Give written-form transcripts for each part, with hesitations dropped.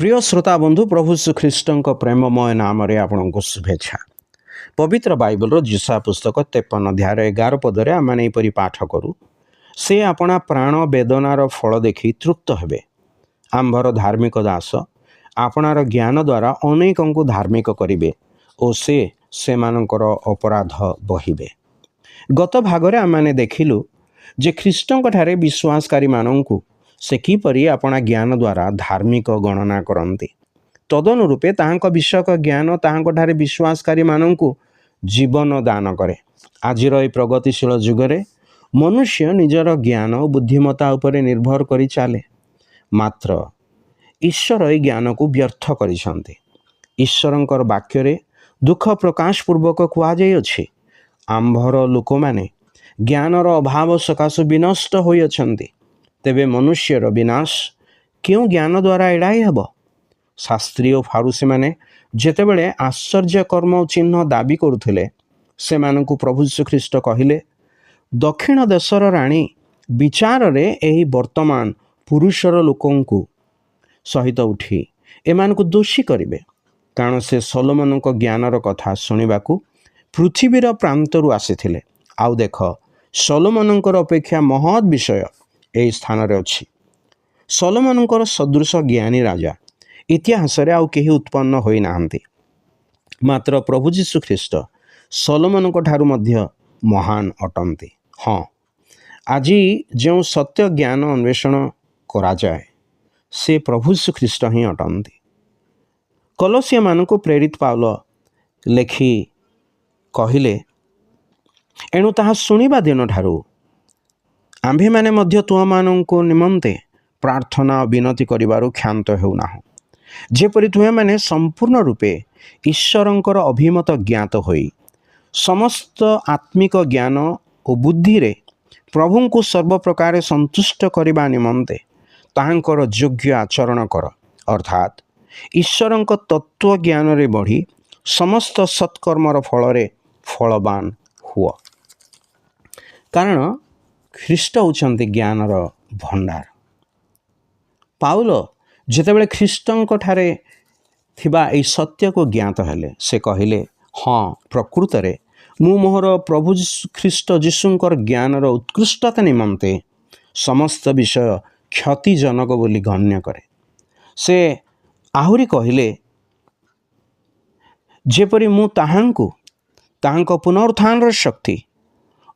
प्रिय श्रोता बंधु प्रभु श्रीख्रीष्ट प्रेममय नाम आपको शुभेच्छा। पवित्र बाइबल जिसा पुस्तक 53 अध्याय 11 पदरे आम पाठ करूँ से आपणा प्राण वेदनार फल देखि तृप्त हेबे। आंभर धार्मिक दास आपणार ज्ञान द्वारा अनेक को धार्मिक करिवे और से मानकर अपराध बहिबे। गत भागरे आम देखिलु जे ख्रीष्टଙ୍କ ठारे विश्वासकारी माननकु से किपरि आपणा ज्ञान द्वारा धार्मिक गणना करती। तदनुरूपे ताहांक विषयक ज्ञान ताहांक ठारे विश्वासकारी माननकु जीवन दान करे। आजिर ए प्रगतिशील जुगरे मनुष्य निजर ज्ञान और बुद्धिमत्ता उपरे निर्भर करी चाले, मात्र ईश्वर ए ज्ञान को व्यर्थ करिसंते। ईश्वरंकर वाक्यरे दुख प्रकाश पूर्वक कुआଯାଇଛି, आंभर लोक माने ज्ञानर अभाव सकाशु विनष्ट होई अछंती। तेबे मनुष्यर विनाश क्यों ज्ञान द्वारा एड़ाई हेब? शास्त्री और फारूसी माने जेतेबेले आश्चर्य कर्म चिन्ह दाबी करुथिले से मानकु प्रभु श्रीख्रीष्ट कहिले, दक्षिण देशर राणी विचार रे एही वर्तमान पुरुषर लोकंकु सहित उठी एमानकु दोषी करिवे, कारण से सोलोमनक ज्ञानर कथा सुनिबाकू पृथ्वीर प्रांतरु आसीथिले। आउ देख, सोलोमनकर अपेक्षा महत् विषय ए स्थान रे अछि। सोलोमनकर सदृश ज्ञानी राजा इतिहास रे आउ केही उत्पन्न होई नाहंती, मात्र प्रभु यीशु ख्रीष्ट सोलोमनक ठारु मध्य महान अटंती। हाँ, आज जो सत्य ज्ञान अन्वेषण करा जाए से प्रभु यीशु ख्रीष्ट ही अटंती। कलोसिया मानकु प्रेरित पाउल लेखि कहिले, एणु ताहा सुनिबा दिन ठारु आम्भे माने मध्य तुममानंको निमंते प्रार्थना विनती करिबारु क्षांत हेउना। जेपरि तुमे माने संपूर्ण रूपे ईश्वरंकर अभिमत ज्ञात होई समस्त आत्मिक ज्ञान और बुद्धि रे प्रभु को सर्व प्रकार संतुष्ट करबा निमंते ताहांकर योग्य आचरण कर, अर्थात ईश्वरंक तत्व ज्ञान रे बढ़ी समस्त सत्कर्मर फल रे फलवान हुआ, कारण ख्रीष्ट होचंती ज्ञानर भंडार। पाउल जेतेबेले ख्रीष्टंक ठारे थिबा एई सत्य को ज्ञात हेले से कहिले, हाँ प्रकृत रे मु मोहर प्रभु ख्रीष्ट जीशुंकर ज्ञानर उत्कृष्टता निमंते समस्त विषय क्षतिजनक बोली गण्य करे। से आहुरी कहिले, जेपरि मु ताहांको ताहांक पुनरुत्थानर शक्ति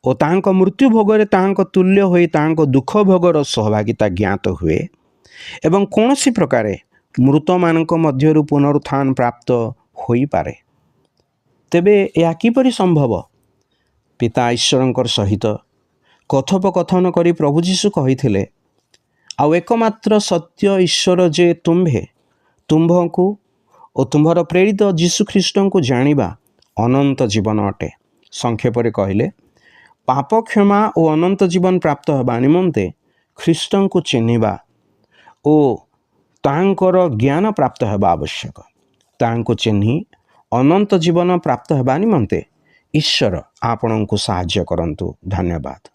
और ताहांक मृत्यु भोगरे ताहांक तुल्य होई ताहांक दुख भोगर सहभागिता ज्ञात हुए एवं कौनसी प्रकारे मृत मानक मध्यरु पुनरुत्थान प्राप्त होई पारे, तेबे या किपरि संभव? पिता ईश्वरंकर सहित कथोपकथन करी प्रभु यीशु कहिथिले, आउ एकमात्र सत्य ईश्वर जे तुम्भे तुम्भको और तुम्भर प्रेरित यीशु ख्रीष्टन को जानिबा अनंत जीवन अटे। संक्षेप कहले, पाप क्षमा और अनंत जीवन प्राप्त होगा निमंते ख्रीष्टन को चिन्हिबा और तांकर ज्ञान प्राप्त होगा आवश्यक। तांको चिन्हि अनंत जीवन प्राप्त होगा निमंते ईश्वर आपणन को साहाय्य करंतु। धन्यवाद।